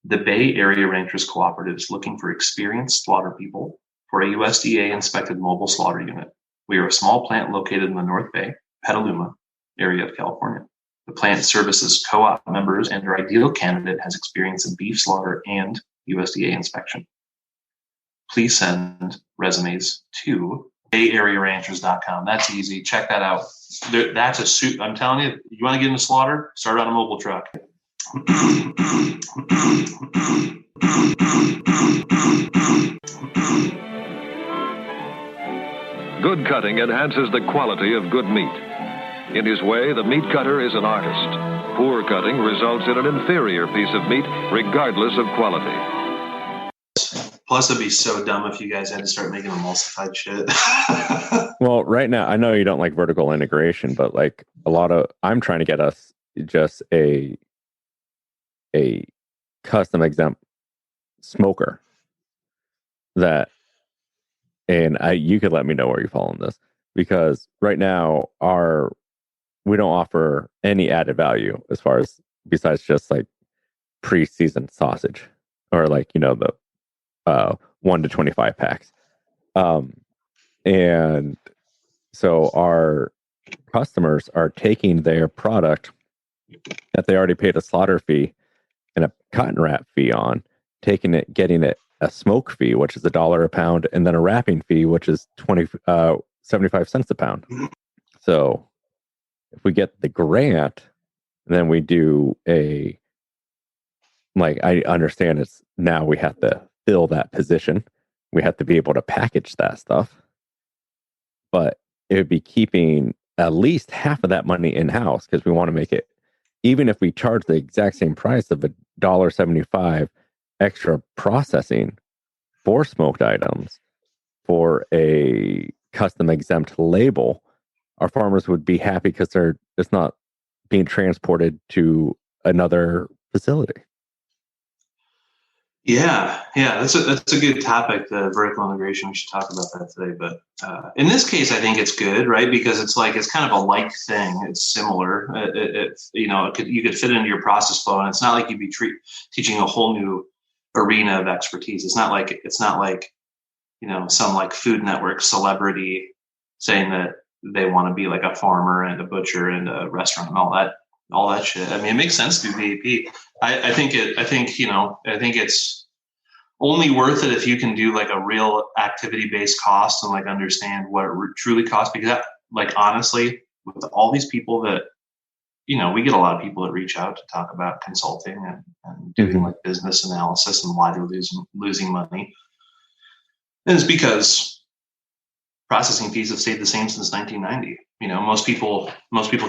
The Bay Area Ranchers Cooperative is looking for experienced slaughter people for a USDA-inspected mobile slaughter unit. We are a small plant located in the North Bay, Petaluma area of California. The plant services co-op members, and our ideal candidate has experience in beef slaughter and USDA inspection. Please send resumes to bayarearanchers.com. That's easy. Check that out. That's a suit. I'm telling you, you want to get into slaughter? Start on a mobile truck. Good cutting enhances the quality of good meat. In his way, the meat cutter is an artist. Poor cutting results in an inferior piece of meat, regardless of quality. Plus, it'd be so dumb if you guys had to start making emulsified shit. Well, right now, I know you don't like vertical integration, but like I'm trying to get us just a custom exempt smoker you could let me know where you fall on this, because right now we don't offer any added value as far as besides just like pre-seasoned sausage or like, the 1 to 25 packs. And so our customers are taking their product that they already paid a slaughter fee and a cotton wrap fee on, getting it a smoke fee, which is $1 a pound, and then a wrapping fee, which is 75 cents a pound. So if we get the grant, then we do I understand it's now we have to fill that position. We have to be able to package that stuff, but it would be keeping at least half of that money in-house, because we want to make it, even if we charge the exact same price of $1.75 extra processing for smoked items for a custom exempt label, our farmers would be happy because it's not being transported to another facility. Yeah, that's a good topic, the vertical integration. We should talk about that today. But in this case, I think it's good, right? Because it's kind of a like thing. It's similar. You could fit it into your process flow, and it's not like you'd be teaching a whole new arena of expertise. It's not like some like Food Network celebrity saying that they want to be like a farmer and a butcher and a restaurant and all that shit. I mean, it makes sense to do VAP. I think it's only worth it if you can do like a real activity-based cost and like understand what it truly costs. Because honestly, with all these people that, we get a lot of people that reach out to talk about consulting and doing like business analysis and why they're losing money. And it's because processing fees have stayed the same since 1990. Most people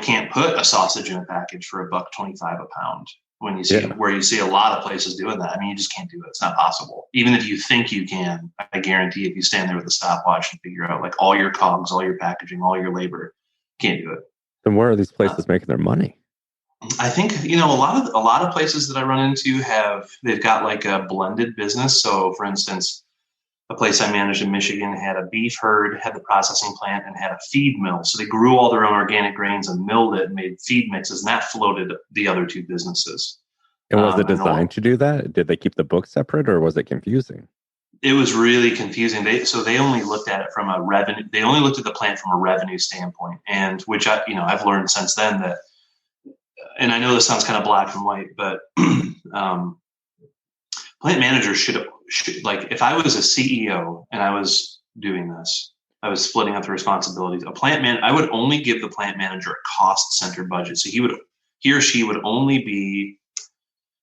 can't put a sausage in a package for $1.25 a pound. When you see where you see a lot of places doing that, I mean, you just can't do it. It's not possible. Even if you think you can, I guarantee if you stand there with a stopwatch and figure out like all your cogs, all your packaging, all your labor, you can't do it. Then where are these places making their money? I think a lot of places that I run into they've got like a blended business. So, for instance, a place I managed in Michigan had a beef herd, had the processing plant, and had a feed mill. So they grew all their own organic grains and milled it and made feed mixes, and that floated the other two businesses. And was it designed to do that? Did they keep the books separate, or was it confusing? It was really confusing. They only looked at it from a revenue. They only looked at the plant from a revenue standpoint, and which I've learned since then that. And I know this sounds kind of black and white, but plant managers should like, if I was a CEO and I was doing this, I was splitting up the responsibilities. I would only give the plant manager a cost-centered budget. So he or she would only be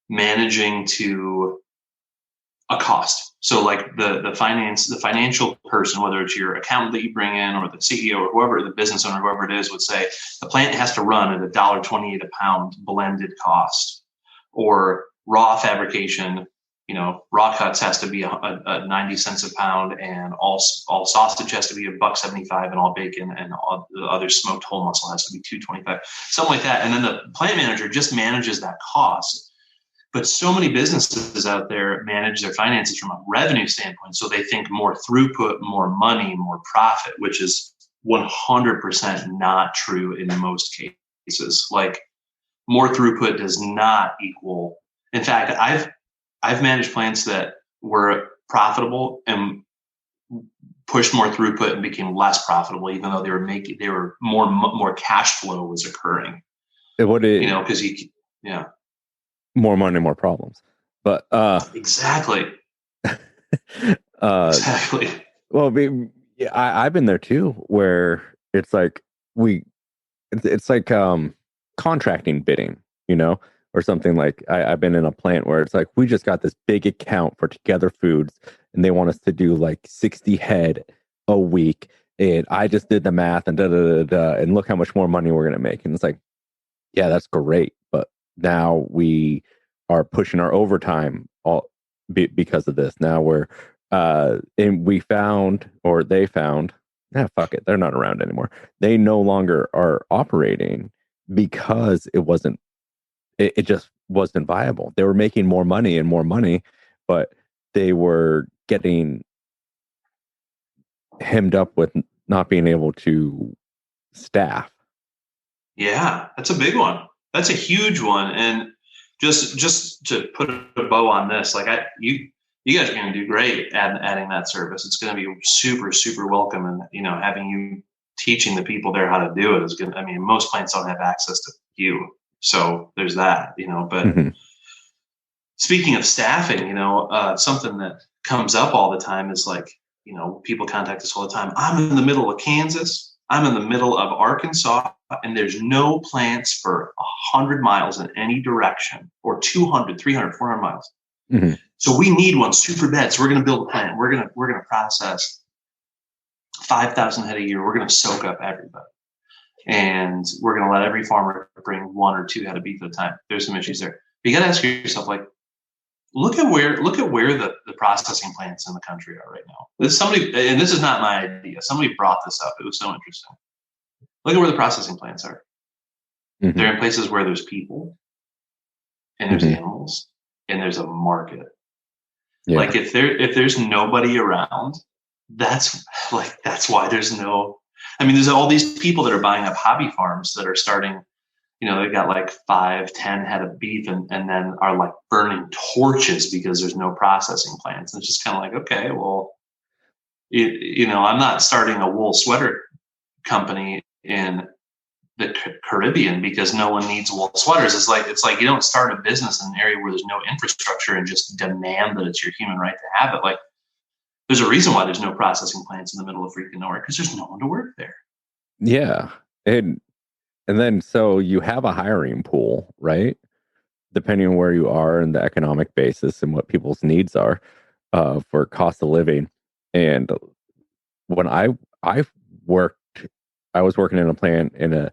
managing to a cost. So like the financial person, whether it's your accountant that you bring in or the CEO or whoever, the business owner, whoever it is, would say the plant has to run at $1.28 a pound blended cost, or raw fabrication. Raw cuts has to be a 90 cents a pound, and all sausage has to be $1.75, and all bacon and all the other smoked whole muscle has to be $2.25, something like that. And then the plant manager just manages that cost. But so many businesses out there manage their finances from a revenue standpoint. So they think more throughput, more money, more profit, which is 100% not true in most cases. Like, more throughput does not equal. In fact, I've managed plants that were profitable and pushed more throughput and became less profitable, even though they were more cash flow was occurring. Because more money, more problems. But exactly. Exactly. Well, I've been there too, where it's like it's like contracting bidding, or something like I've been in a plant where it's like we just got this big account for Together Foods, and they want us to do like 60 head a week, and I just did the math and and look how much more money we're gonna make, and it's like, yeah, that's great, but now we are pushing our overtime because of this. Now and we found, or they found, fuck it, they're not around anymore. They no longer are operating because it just wasn't viable. They were making more money and more money, but they were getting hemmed up with not being able to staff. Yeah, that's a big one. That's a huge one. And just to put a bow on this, like you guys are going to do great adding that service. It's going to be super, super welcome. And, having you teaching the people there how to do it is good. I mean, most plants don't have access to you. So there's that, but speaking of staffing, something that comes up all the time is like, people contact us all the time. I'm in the middle of Kansas. I'm in the middle of Arkansas, and there's no plants for 100 miles in any direction, or 200, 300, 400 miles. Mm-hmm. So we need one super bad. So we're going to build a plant. We're going to process 5,000 head a year. We're going to soak up everybody. And we're going to let every farmer bring 1 or 2 head of beef at a time. There's some issues there. But you got to ask yourself, like, look at where the processing plants in the country are right now. And this is not my idea. Somebody brought this up. It was so interesting. Look at where the processing plants are. Mm-hmm. They're in places where there's people, and there's animals, and there's a market. Yeah. Like if there's nobody around, that's why there's no. I mean, there's all these people that are buying up hobby farms that are starting. They've got like 5, 10 head of beef and then are like burning torches because there's no processing plants. And it's just kind of like, okay, well, I'm not starting a wool sweater company in the Caribbean because no one needs wool sweaters. It's like you don't start a business in an area where there's no infrastructure and just demand that it's your human right to have it. Like, there's a reason why there's no processing plants in the middle of freaking nowhere, because there's no one to work there. Yeah. And then, so you have a hiring pool, right? Depending on where you are and the economic basis and what people's needs are for cost of living. And when I was working in a plant in a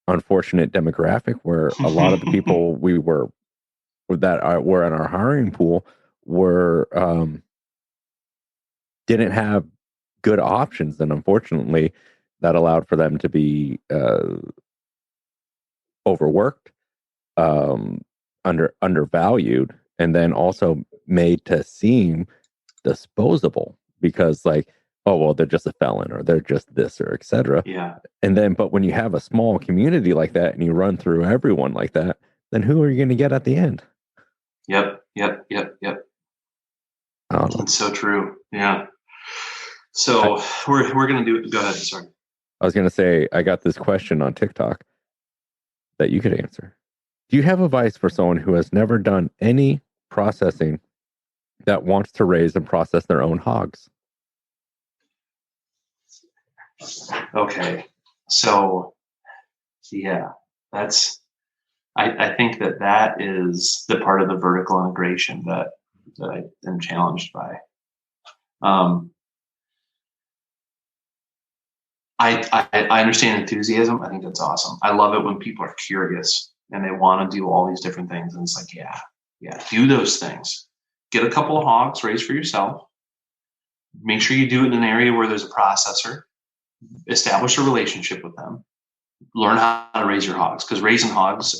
unfortunate demographic where a lot of the people were in our hiring pool didn't have good options, and unfortunately, that allowed for them to be overworked, undervalued, and then also made to seem disposable because, like, oh well, they're just a felon, or they're just this, or etc. Yeah. And then, but when you have a small community like that and you run through everyone like that, then who are you going to get at the end? Yep. That's so true. Yeah. So we're going to do it. Go ahead. Sorry. I was going to say, I got this question on TikTok that you could answer. Do you have advice for someone who has never done any processing that wants to raise and process their own hogs? Okay. So, yeah, I think that is the part of the vertical integration that I am challenged by. I understand enthusiasm. I think that's awesome. I love it when people are curious and they want to do all these different things. And it's like, yeah, do those things. Get a couple of hogs, raise for yourself. Make sure you do it in an area where there's a processor. Establish a relationship with them. Learn how to raise your hogs, because raising hogs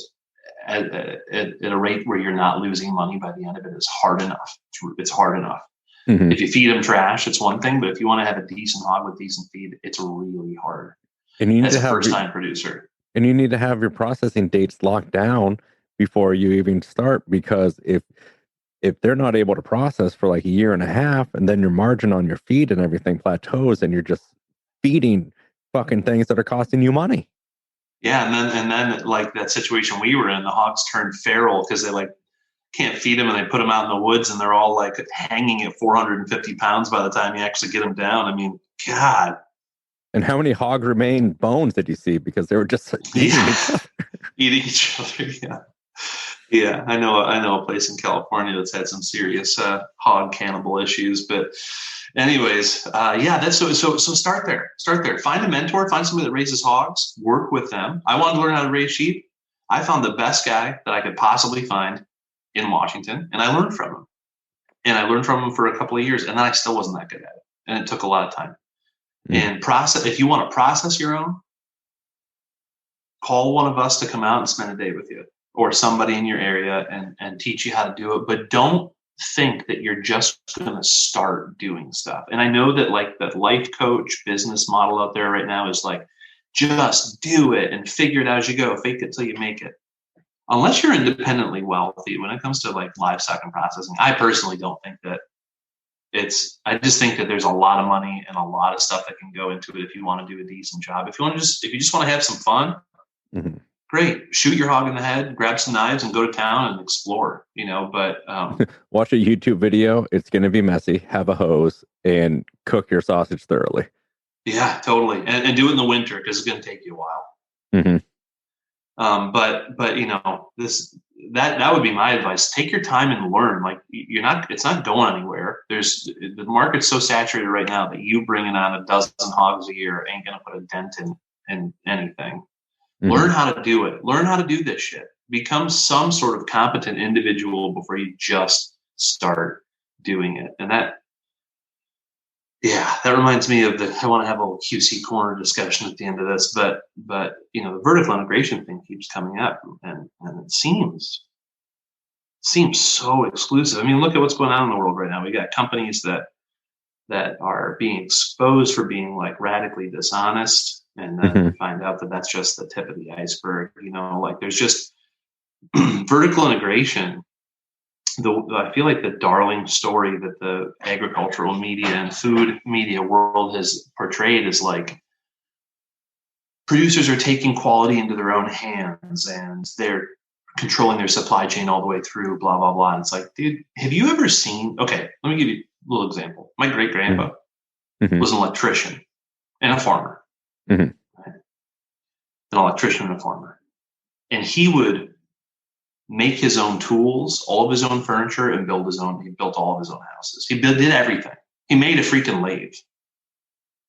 at a rate where you're not losing money by the end of it is hard enough. It's hard enough. Mm-hmm. If you feed them trash, it's one thing, but if you want to have a decent hog with decent feed, it's really hard. And you need as a first-time producer. And you need to have your processing dates locked down before you even start, because if if they're not able to process for like a year and a half, and then your margin on your feed and everything plateaus, and you're just feeding fucking things that are costing you money. Yeah, and then like that situation we were in, the hogs turned feral because they like can't feed them, and they put them out in the woods, and they're all like hanging at 450 pounds by the time you actually get them down. I mean, God. And how many hog remain bones did you see? Because they were just eating each other. Eating each other, yeah. Yeah, I know a place in California that's had some serious hog cannibal issues. But anyways, yeah, that's so start there. Start there. Find a mentor, find somebody that raises hogs, work with them. I wanted to learn how to raise sheep. I found the best guy that I could possibly find in Washington, and I learned from him. And I learned from him for a couple of years, and then I still wasn't that good at it. And it took a lot of time. And if you want to process your own, call one of us to come out and spend a day with you, or somebody in your area and teach you how to do it. But don't think that you're just going to start doing stuff. And I know that like that life coach business model out there right now is like, just do it and figure it out as you go, fake it till you make it. Unless you're independently wealthy, when it comes to like livestock and processing, I personally don't think that I just think that there's a lot of money and a lot of stuff that can go into it if you want to do a decent job. If you just want to have some fun, great. Shoot your hog in the head, grab some knives, and go to town and explore. But watch a YouTube video. It's going to be messy. Have a hose and cook your sausage thoroughly. Yeah, totally, and do it in the winter because it's going to take you a while. But that would be my advice. Take your time and learn. Like it's not going anywhere. The market's so saturated right now that you bringing on a dozen hogs a year ain't going to put a dent in anything. Learn how to do it. Learn how to do this shit. Become some sort of competent individual before you just start doing it. And that reminds me of I want to have a little QC corner discussion at the end of this, but the vertical integration thing keeps coming up, and it seems so exclusive. I mean, look at what's going on in the world right now. We got companies that are being exposed for being like radically dishonest, and then we find out that that's just the tip of the iceberg. Like there's just vertical integration. I feel like the darling story that the agricultural media and food media world has portrayed is like producers are taking quality into their own hands and they're controlling their supply chain all the way through, blah, blah, blah. And it's like, dude, have you ever seen, okay, let me give you a little example. My great grandpa was an electrician and a farmer, right? An electrician and a farmer. And he would make his own tools, all of his own furniture, and he built all of his own houses. He did everything. He made a freaking lathe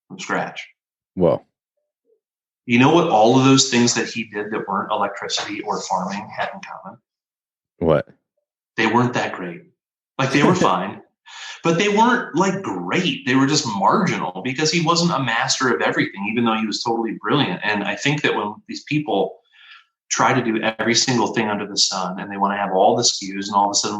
from scratch. Whoa. You know what all of those things that he did that weren't electricity or farming had in common? What? They weren't that great. Like they were fine, but they weren't like great. They were just marginal because he wasn't a master of everything, even though he was totally brilliant. And I think that when these people try to do every single thing under the sun and they want to have all the SKUs, and all of a sudden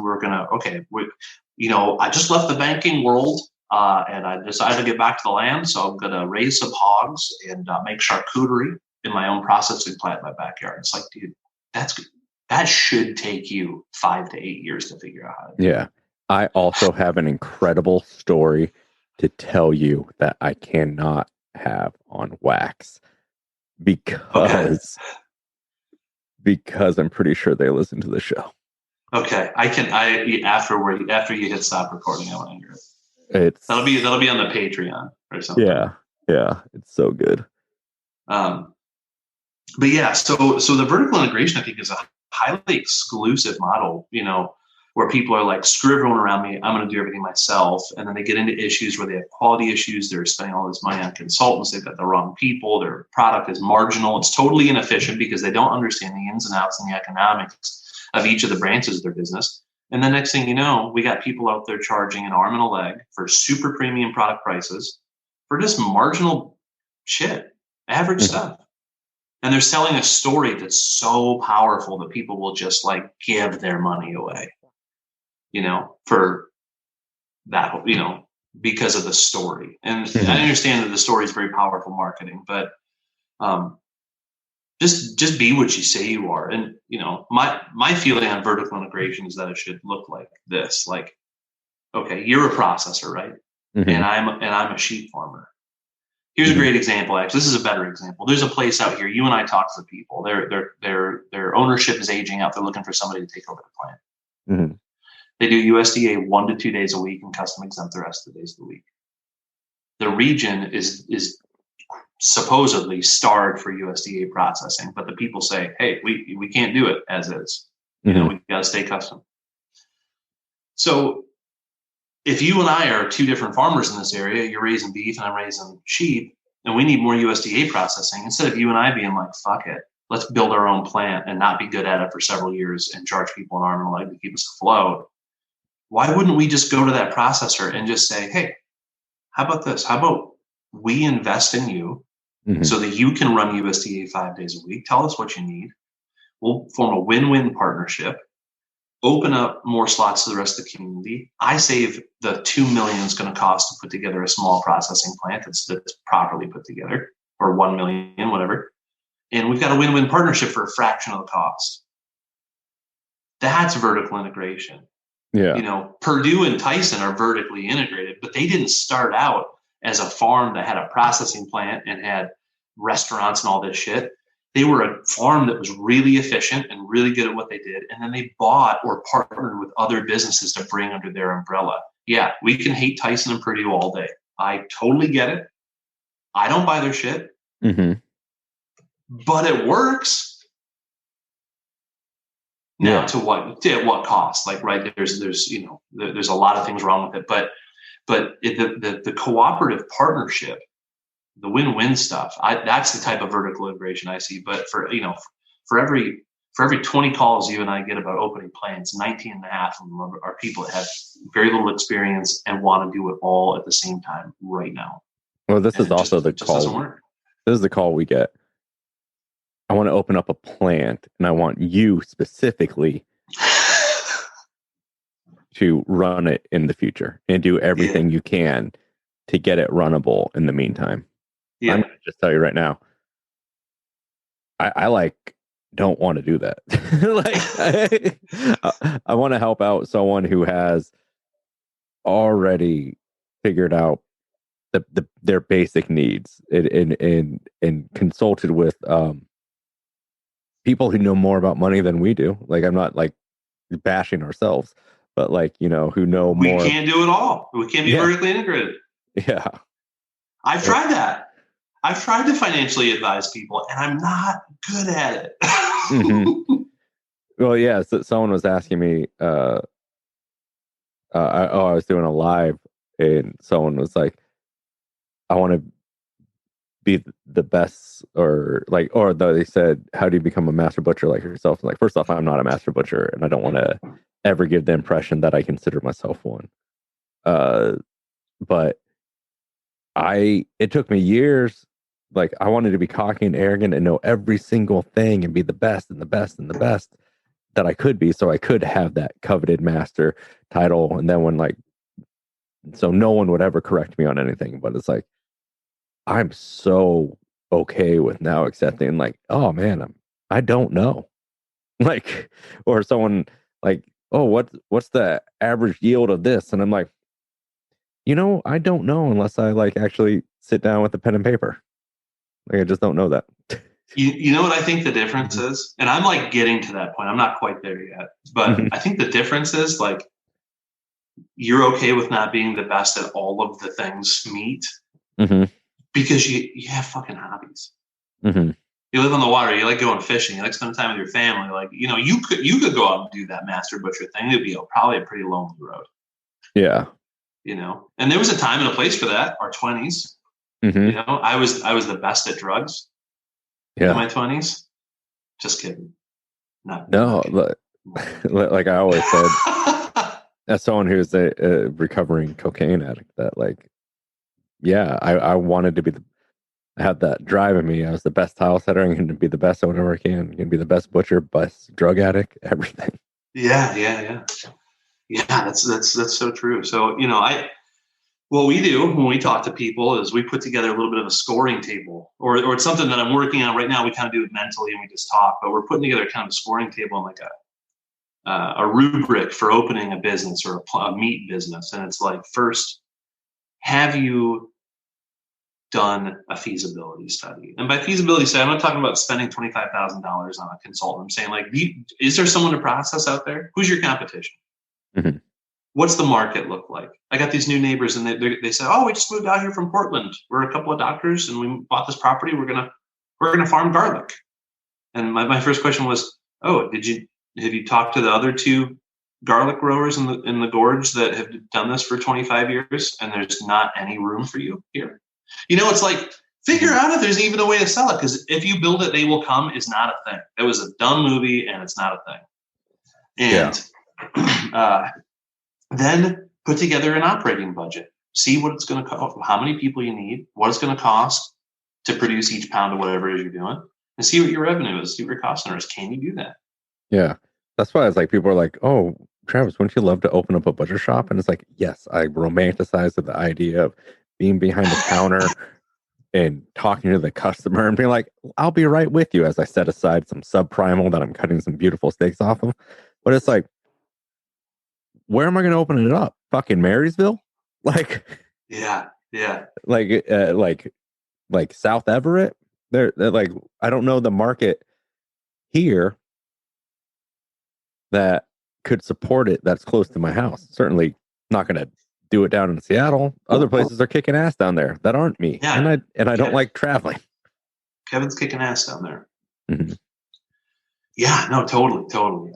I just left the banking world and I decided to get back to the land. So I'm going to raise some hogs and make charcuterie in my own processing plant in my backyard. It's like, dude, that should take you 5 to 8 years to figure out how to do. Yeah. I also have an incredible story to tell you that I cannot have on wax because I'm pretty sure they listen to the show. Okay. After you hit stop recording, I want to hear it. That'll be on the Patreon or something. Yeah. It's so good. But yeah, so the vertical integration, I think, is a highly exclusive model, where people are like, screw everyone around me. I'm going to do everything myself. And then they get into issues where they have quality issues. They're spending all this money on consultants. They've got the wrong people. Their product is marginal. It's totally inefficient because they don't understand the ins and outs and the economics of each of the branches of their business. And the next thing you know, we got people out there charging an arm and a leg for super premium product prices for just marginal shit, average stuff. And they're selling a story that's so powerful that people will just like give their money away, for that, because of the story. And I understand that the story is very powerful marketing, but just be what you say you are. And, you know, my feeling on vertical integration is that it should look like this. Like, okay, you're a processor, right? Mm-hmm. And I'm a sheep farmer. Here's a great example. Actually, this is a better example. There's a place out here. You and I talk to the people. Their ownership is aging out. They're looking for somebody to take over the plant. Mm-hmm. They do USDA 1 to 2 days a week and custom exempt the rest of the days of the week. The region is supposedly starved for USDA processing, but the people say, "Hey, we can't do it as is. You know, we got to stay custom." So if you and I are two different farmers in this area, you're raising beef and I'm raising sheep, and we need more USDA processing, instead of you and I being like, fuck it, let's build our own plant and not be good at it for several years and charge people an arm and a leg to keep us afloat, why wouldn't we just go to that processor and just say, hey, how about this? How about we invest in you so that you can run USDA 5 days a week? Tell us what you need. We'll form a win-win partnership. Open up more slots to the rest of the community. I save the $2 million it's going to cost to put together a small processing plant that's properly put together, or 1 million, whatever. And we've got a win-win partnership for a fraction of the cost. That's vertical integration. Yeah. You know, Purdue and Tyson are vertically integrated, but they didn't start out as a farm that had a processing plant and had restaurants and all this shit. They were a farm that was really efficient and really good at what they did. And then they bought or partnered with other businesses to bring under their umbrella. Yeah, we can hate Tyson and Purdue all day. I totally get it. I don't buy their shit. Mm-hmm. But it works. Now, yeah. To what cost? Like, right, there's you know, there's a lot of things wrong with it. But the cooperative partnership, the win-win stuff, that's the type of vertical integration I see. But for every 20 calls you and I get about opening plants, 19 and a half of them are people that have very little experience and want to do it all at the same time right now. Well, this is also the call. Doesn't work. This is the call we get. I want to open up a plant and I want you specifically to run it in the future and do everything you can to get it runnable in the meantime. Yeah. I'm going to just tell you right now, I don't want to do that. I want to help out someone who has already figured out their basic needs and consulted with people who know more about money than we do. Like, I'm not like bashing ourselves, but like, you know, who know more. We can't do it all. We can't be vertically integrated. Yeah. I've tried that. I've tried to financially advise people and I'm not good at it. Mm-hmm. Well, yeah. So someone was asking me, I was doing a live and someone was like, I want to be the best, they said, how do you become a master butcher like yourself? And like, first off, I'm not a master butcher and I don't want to ever give the impression that I consider myself one. But it took me years. Like, I wanted to be cocky and arrogant and know every single thing and be the best and the best and the best that I could be, so I could have that coveted master title. And then so no one would ever correct me on anything. But it's like, I'm so okay with now accepting, like, oh man, I don't know. Like, or someone like, oh, what's the average yield of this? And I'm like, you know, I don't know unless I like actually sit down with a pen and paper. Like, I just don't know that. You know what I think the difference is? And I'm like getting to that point. I'm not quite there yet. But I think the difference is like, you're okay with not being the best at all of the things meat because you have fucking hobbies. Mm-hmm. You live on the water. You like going fishing. You like spending time with your family. Like, you know, you could go out and do that master butcher thing. It'd be probably a pretty lonely road. Yeah. You know, and there was a time and a place for that. Our 20s. Mm-hmm. You know, I was the best at drugs. In my 20s. Just kidding. No, like I always said, as someone who's a recovering cocaine addict, that like, yeah, I wanted to I had that drive in me. I was the best tile setter. I'm going to be the best whenever I can. I'm going to be the best butcher, best drug addict, everything. Yeah. That's so true. So, you know, What we do when we talk to people is we put together a little bit of a scoring table, or it's something that I'm working on right now. We kind of do it mentally and we just talk, but we're putting together kind of a scoring table and like a rubric for opening a business or a meat business. And it's like, first, have you done a feasibility study? And by feasibility study, I'm not talking about spending $25,000 on a consultant. I'm saying, like, is there someone to process out there? Who's your competition? Mm-hmm. What's the market look like? I got these new neighbors, and they said, "Oh, we just moved out here from Portland. We're a couple of doctors, and we bought this property. We're gonna farm garlic." And my first question was, "Oh, have you talked to the other two garlic growers in the gorge that have done this for 25 years? And there's not any room for you here." It's like, figure out if there's even a way to sell it, because if you build it, they will come is not a thing. It was a dumb movie, and it's not a thing. And then put together an operating budget. See what it's going to cost, how many people you need, what it's going to cost to produce each pound of whatever it is you're doing, and see what your revenue is, see what your cost center is. Can you do that? Yeah. That's why it's like, people are like, "Oh, Travis, wouldn't you love to open up a butcher shop?" And it's like, yes, I romanticize the idea of being behind the counter and talking to the customer and being like, "I'll be right with you," as I set aside some subprimal that I'm cutting some beautiful steaks off of. But it's like, where am I going to open it up? Fucking Marysville? Like, yeah. Like South Everett? They're like, I don't know the market here that could support it that's close to my house. Certainly not going to do it down in Seattle. Other places are kicking ass down there that aren't me. Yeah. And I don't like traveling. Kevin's kicking ass down there. Mm-hmm. Yeah, no, totally.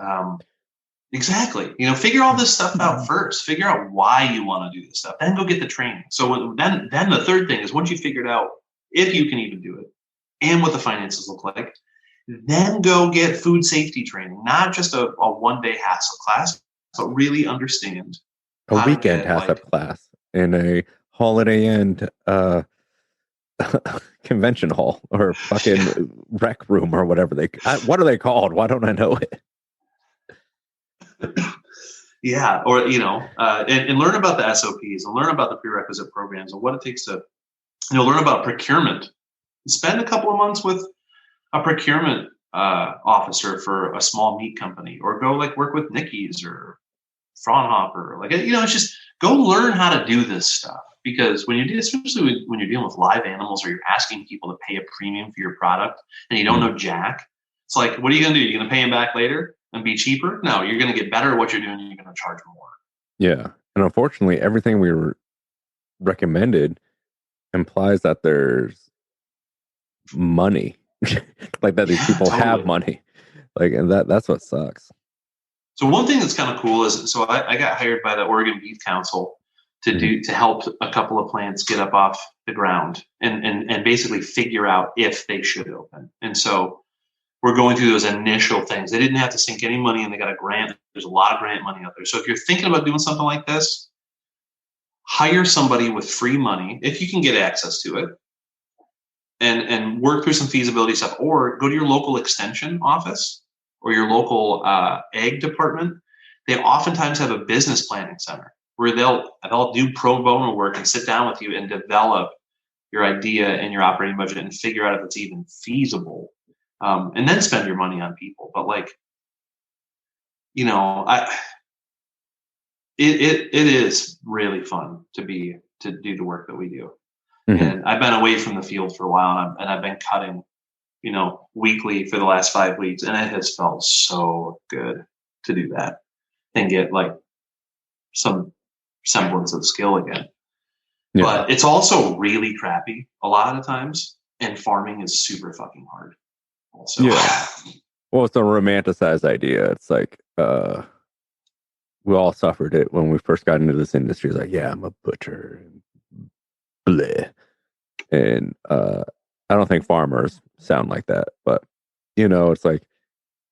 Exactly. Figure all this stuff out first. Figure out why you want to do this stuff. Then go get the training. So then the third thing is, once you figured out if you can even do it and what the finances look like, then go get food safety training. Not just a one-day HACCP class, but really understand a weekend HACCP class in a Holiday Inn convention hall or fucking rec room or whatever what are they called? Why don't I know it? Yeah, or and learn about the SOPs and learn about the prerequisite programs and what it takes to learn about procurement. Spend a couple of months with a procurement officer for a small meat company, or go work with Nicky's or Fraunhofer. It's just go learn how to do this stuff, because especially when you're dealing with live animals, or you're asking people to pay a premium for your product and you don't know jack, it's like, what are you going to do? You're going to pay them back later and be cheaper? No, you're going to get better at what you're doing, and you're going to charge more. Yeah. And unfortunately, everything we were recommended implies that there's money, like that these people have money, and that's what sucks. So one thing that's kind of cool is, so I got hired by the Oregon Beef Council to help a couple of plants get up off the ground and basically figure out if they should open. And so we're going through those initial things. They didn't have to sink any money, and they got a grant. There's a lot of grant money out there. So if you're thinking about doing something like this, hire somebody with free money, if you can get access to it, and work through some feasibility stuff, or go to your local extension office or your local ag department. They oftentimes have a business planning center where they'll do pro bono work and sit down with you and develop your idea and your operating budget and figure out if it's even feasible. And then spend your money on people. But it is really fun to do the work that we do. Mm-hmm. And I've been away from the field for a while, and I've been cutting, weekly for the last 5 weeks, and it has felt so good to do that and get some semblance of skill again. Yeah. But it's also really crappy a lot of times, and farming is super fucking hard. Also. Yeah. Well, it's a romanticized idea. It's like, we all suffered it when we first got into this industry. It's like, yeah, I'm a butcher. Bleh. And I don't think farmers sound like that, but it's like,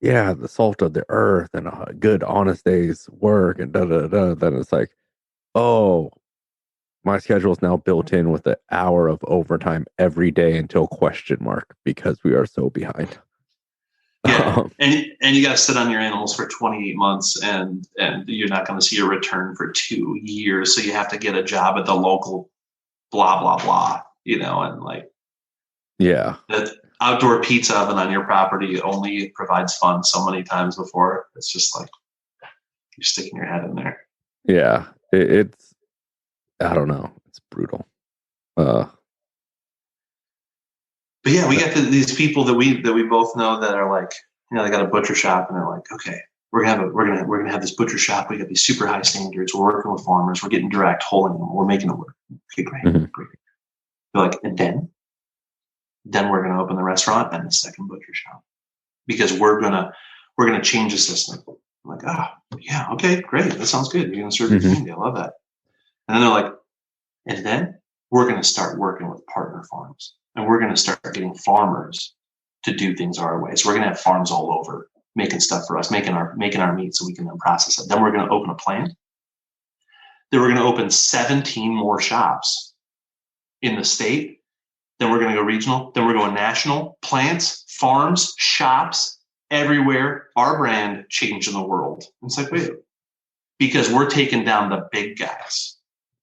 yeah, the salt of the earth and a good, honest day's work and Then it's like, oh, my schedule is now built in with an hour of overtime every day until ? Because we are so behind. Yeah, and you got to sit on your animals for 28 months, and you're not going to see a return for 2 years. So you have to get a job at the local blah blah blah, and like Yeah. the outdoor pizza oven on your property only provides fun so many times before it's just like you're sticking your head in there. Yeah. It's I don't know. It's brutal. But yeah, we got these people that we both know that are like, they got a butcher shop, and they're like, okay, we're gonna have this butcher shop. We got these super high standards. We're working with farmers. We're getting direct, holding them. We're making it work. Okay, great, great. They're like, and then we're gonna open the restaurant and the second butcher shop because we're gonna change the system. I'm like, yeah, okay, great. That sounds good. You're gonna serve your community. I love that. And then they're like, and then we're gonna start working with partner farms. And we're going to start getting farmers to do things our way. So we're going to have farms all over making stuff for us, making our meat so we can then process it. Then we're going to open a plant. Then we're going to open 17 more shops in the state. Then we're going to go regional. Then we're going national. Plants, farms, shops, everywhere. Our brand changing the world. It's like, wait, because we're taking down the big guys.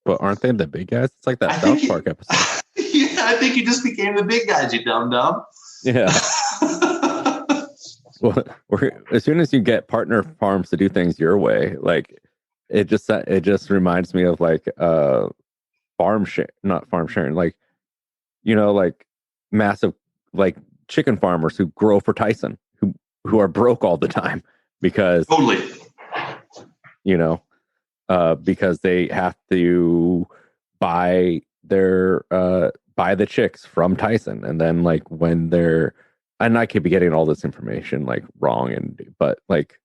But aren't they the big guys? It's like that South Park episode. Yeah, I think you just became the big guys, you dumb. Yeah. Well, as soon as you get partner farms to do things your way, like it just reminds me of like not farm sharing, like like massive like chicken farmers who grow for Tyson, who are broke all the time because totally, because they have to buy the chicks from Tyson, and then like when they're, and I could be getting all this information like wrong, but like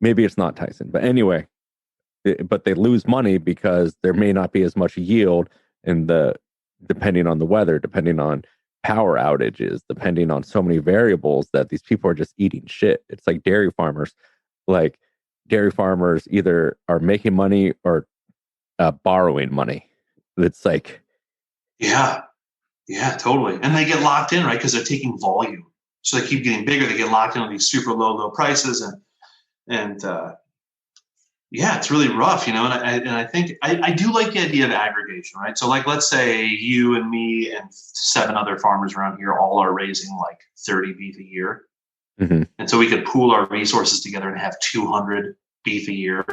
maybe it's not Tyson, but anyway, but they lose money because there may not be as much yield depending on the weather, depending on power outages, depending on so many variables that these people are just eating shit. It's like dairy farmers either are making money or borrowing money. It's like, yeah, totally. And they get locked in, right? Because they're taking volume. So they keep getting bigger. They get locked in on these super low prices. And yeah, it's really rough, And I think I do like the idea of aggregation, right? So like, let's say you and me and 7 other farmers around here all are raising like 30 beef a year. Mm-hmm. And so we could pool our resources together and have 200 beef a year.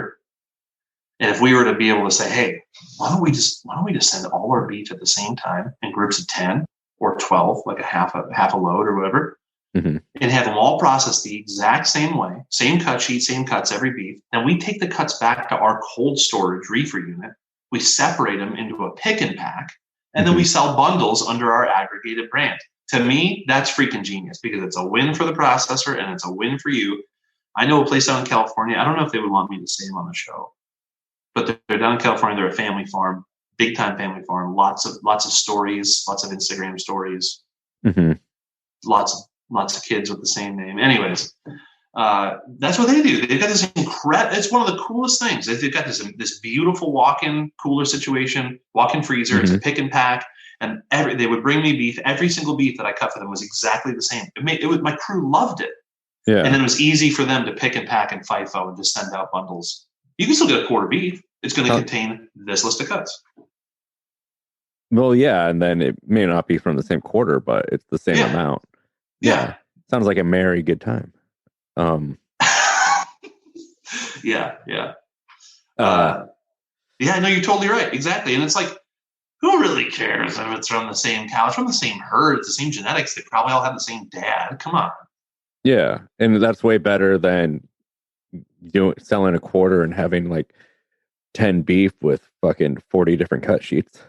And if we were to be able to say, hey, why don't we just send all our beef at the same time in groups of 10 or 12, like a half a load or whatever, and have them all processed the exact same way, same cut sheet, same cuts, every beef. Then we take the cuts back to our cold storage reefer unit. We separate them into a pick and pack, and then we sell bundles under our aggregated brand. To me, that's freaking genius because it's a win for the processor and it's a win for you. I know a place out in California. I don't know if they would want me to say them on the show, but they're down in California. They're a family farm, big time family farm. Lots of stories, lots of Instagram stories, lots of kids with the same name. Anyways, that's what they do. They've got this incredible. It's one of the coolest things. They've got this beautiful walk-in cooler situation, walk-in freezer. It's a pick and pack. And they would bring me beef. Every single beef that I cut for them was exactly the same. My crew loved it. Yeah. And then it was easy for them to pick and pack in FIFO and just send out bundles. You can still get a quarter beef. It's going to contain this list of cuts. Well, yeah, and then it may not be from the same quarter, but it's the same amount. Yeah. Sounds like a merry good time. Yeah. No, you're totally right. Exactly. And it's like, who really cares if it's from the same cow? It's from the same herd, the same genetics. They probably all have the same dad. Come on. Yeah, and that's way better than selling a quarter and having like 10 beef with fucking 40 different cut sheets.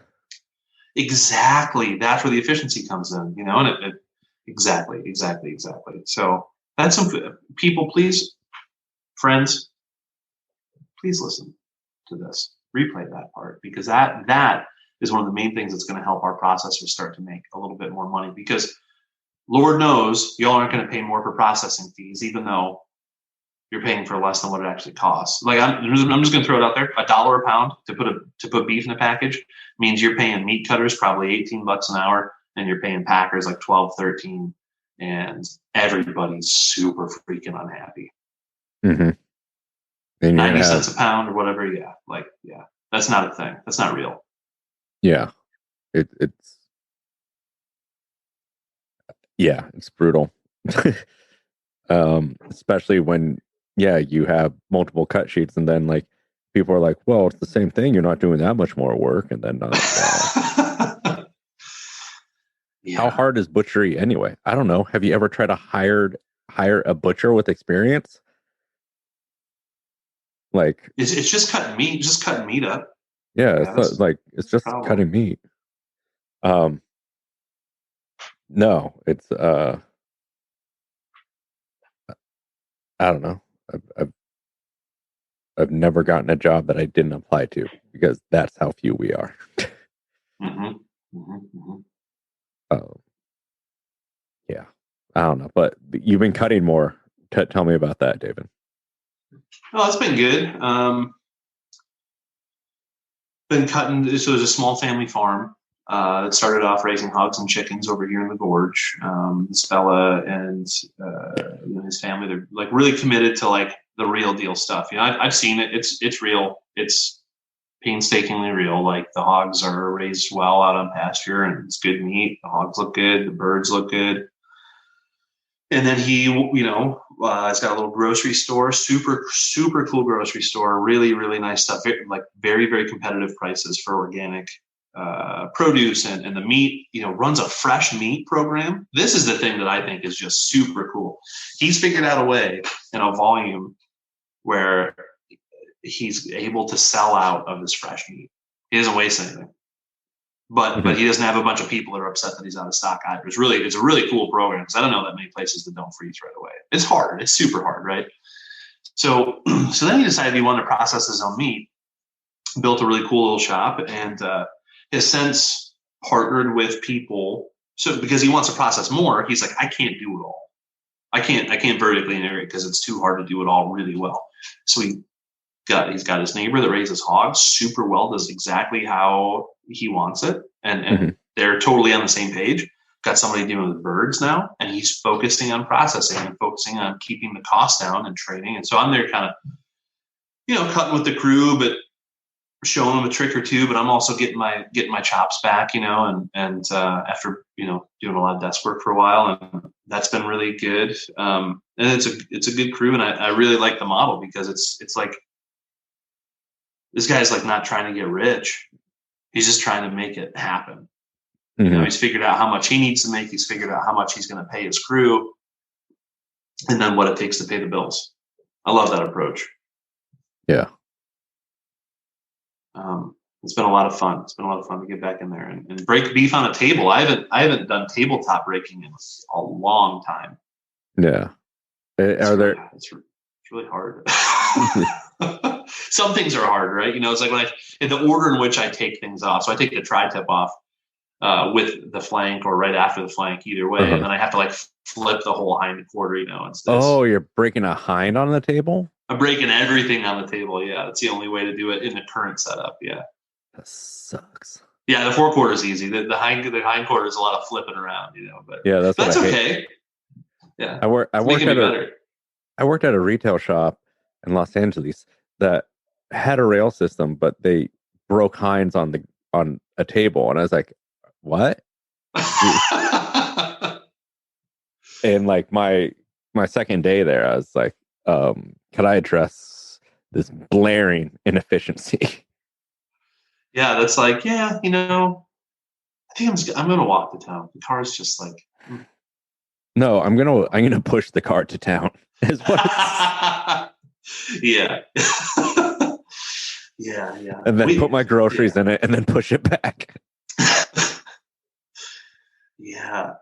Exactly. That's where the efficiency comes in, and exactly. So that's some people, please, friends, please listen to this. Replay that part because that is one of the main things that's going to help our processors start to make a little bit more money because Lord knows y'all aren't going to pay more for processing fees, even though you're paying for less than what it actually costs. Like I'm just going to throw it out there. $1 a pound to put beef in a package means you're paying meat cutters probably $18 an hour, and you're paying packers like 12, 13. and everybody's super freaking unhappy. Mm-hmm. And 90 cents a pound or whatever. Yeah. That's not a thing. That's not real. Yeah. It's brutal. Especially when, you have multiple cut sheets and then like people are like, well, it's the same thing. You're not doing that much more work. And then, how hard is butchery anyway? I don't know. Have you ever tried to hire a butcher with experience? Like it's just cutting meat up. Yeah, it's just cutting meat. No, it's I don't know. I've never gotten a job that I didn't apply to because that's how few we are. Yeah, I don't know, but you've been cutting more. Tell me about that, David. Oh, it's been good. Been cutting. This was a small family farm that started off raising hogs and chickens over here in the gorge. This fella and his family, they're like really committed to like the real deal stuff. I've seen it. It's real. It's painstakingly real. Like the hogs are raised well out on pasture and it's good meat. The hogs look good. The birds look good. And then he, has got a little grocery store, super, super cool grocery store, really, really nice stuff, like very, very competitive prices for organic produce and the meat, runs a fresh meat program. This is the thing that I think is just super cool. He's figured out a way in a volume where he's able to sell out of this fresh meat. He doesn't waste anything. But he doesn't have a bunch of people that are upset that he's out of stock either. It's a really cool program because I don't know that many places that don't freeze right away. It's hard. It's super hard, right? So then he decided he wanted to process his own meat, built a really cool little shop, and has since partnered with people. So because he wants to process more, he's like, I can't do it all. I can't vertically integrate because it's too hard to do it all really well. So he's got his neighbor that raises hogs super well, does exactly how he wants it. And they're totally on the same page. Got somebody dealing with birds now, and he's focusing on processing and focusing on keeping the cost down and training. And so I'm there kind of, cutting with the crew, but showing them a trick or two, but I'm also getting my chops back, and after, doing a lot of desk work for a while, and that's been really good. And it's a good crew. And I really like the model because it's like, this guy's like not trying to get rich. He's just trying to make it happen. He's figured out how much he needs to make. He's figured out how much he's going to pay his crew, and then what it takes to pay the bills. I love that approach. Yeah. It's been a lot of fun. It's been a lot of fun to get back in there and break beef on a table. I haven't done tabletop breaking in a long time. Yeah. It's really hard. Some things are hard, right? It's like in the order in which I take things off. So I take the tri-tip off with the flank or right after the flank, either way. And then I have to like flip the whole hind quarter, Oh, you're breaking a hind on the table? I'm breaking everything on the table. Yeah. That's the only way to do it in the current setup. Yeah. That sucks. Yeah. The forequarter is easy. The hind quarter is a lot of flipping around, but yeah, that's okay. Yeah. I worked at a retail shop in Los Angeles that had a rail system, but they broke hinds on a table, and I was like, "What?" And like my second day there, I was like, "Could I address this blaring inefficiency?" Yeah, that's like, I think I'm gonna walk to town. The car's just like, No, I'm gonna push the car to town. Is what yeah. Yeah. And then put my groceries in it and then push it back. Yeah.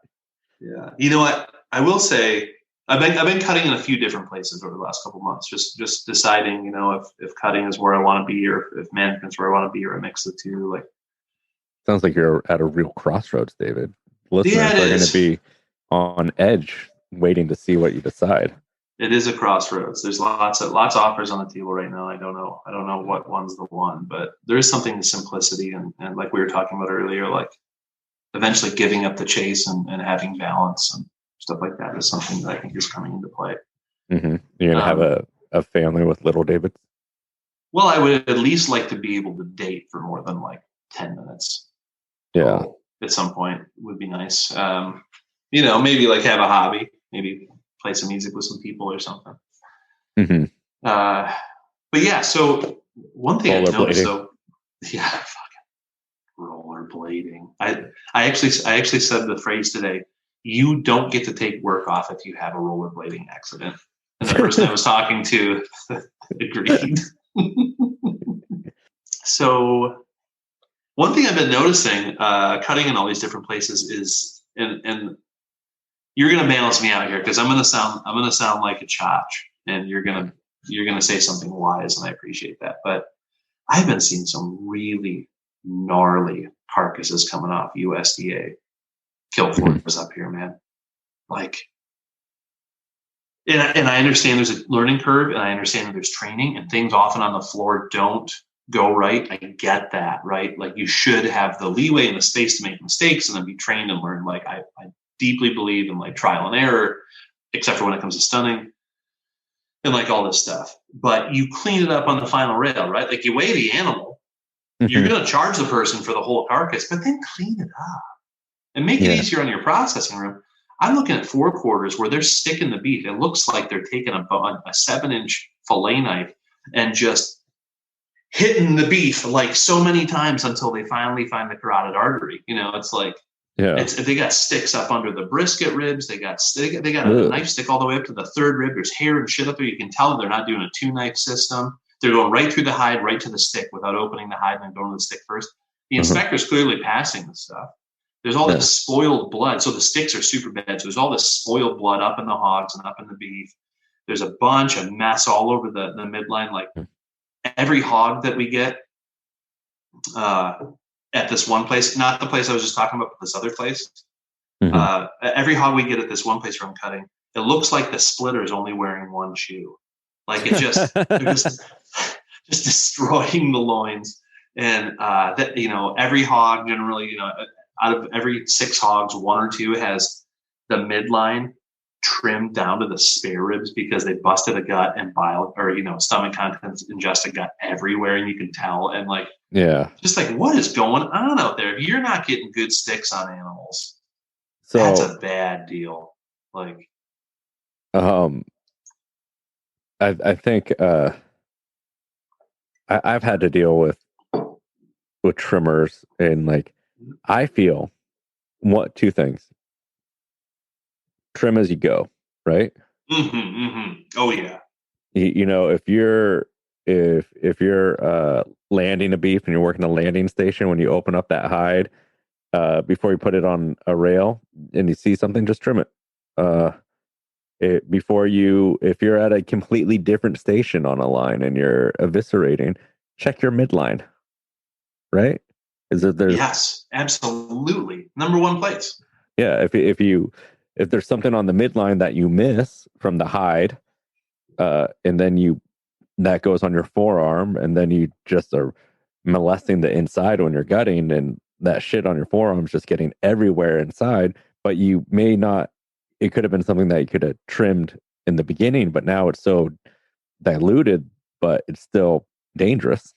You know what? I will say I've been cutting in a few different places over the last couple of months, just deciding, if cutting is where I want to be or if management's where I want to be or a mix of the two. Like, sounds like you're at a real crossroads, David. Listeners are going to be on edge waiting to see what you decide. It is a crossroads. There's lots of offers on the table right now. I don't know what one's the one, but there is something to simplicity and like we were talking about earlier, like eventually giving up the chase and having balance and stuff like that is something that I think is coming into play. Mm-hmm. You're gonna have a family with little Davids. Well, I would at least like to be able to date for more than like 10 minutes. Yeah. At some point would be nice. Maybe like have a hobby, maybe play some music with some people or something. Mm-hmm. But yeah, so one thing I noticed though, yeah, fucking rollerblading. I actually said the phrase today, you don't get to take work off if you have a rollerblading accident. And the person I was talking to agreed. So one thing I've been noticing, cutting in all these different places is, and you're gonna balance me out here because I'm gonna sound like a chotch, and you're gonna say something wise, and I appreciate that. But I've been seeing some really gnarly carcasses coming off USDA kill floors up here, man. Like, and I understand there's a learning curve, and I understand that there's training, and things often on the floor don't go right. I get that, right? Like, you should have the leeway and the space to make mistakes and then be trained and learn. Like, I deeply believe in like trial and error, except for when it comes to stunning and like all this stuff. But you clean it up on the final rail, right? Like, you weigh the animal, you're going to charge the person for the whole carcass, but then clean it up and make it easier on your processing room. I'm looking at 4/4 where they're sticking the beef. It looks like they're taking a 7-inch fillet knife and just hitting the beef like so many times until they finally find the carotid artery. It's like, they got sticks up under the brisket ribs. They got a knife stick all the way up to the third rib. There's hair and shit up there. You can tell they're not doing a 2-knife system. They're going right through the hide, right to the stick without opening the hide and then going to the stick first. The inspector's clearly passing the stuff. There's all this spoiled blood. So the sticks are super bad. So there's all this spoiled blood up in the hogs and up in the beef. There's a bunch of mess all over the midline. Like, every hog that we get at this one place, not the place I was just talking about, but this other place, every hog we get at this one place where I'm cutting, it looks like the splitter is only wearing one shoe. Like, it just, they're just destroying the loins. And every hog generally, out of every 6 hogs, 1 or 2 has the midline trimmed down to the spare ribs because they busted a gut and bile or stomach contents ingested gut everywhere, and you can tell. And like, just like, what is going on out there? If you're not getting good sticks on animals, that's a bad deal. Like, I think I've had to deal with trimmers, and like, I feel 2 things: trim as you go, right? Oh yeah. If you're landing a beef and you're working a landing station, when you open up that hide before you put it on a rail and you see something, just trim it. If you're at a completely different station on a line and you're eviscerating, check your midline, right? Yes, absolutely. Number 1 place. Yeah, if there's something on the midline that you miss from the hide, and then that goes on your forearm, and then you just are molesting the inside when you're gutting, and that shit on your forearm is just getting everywhere inside. But you may not. It could have been something that you could have trimmed in the beginning, but now it's so diluted, but it's still dangerous.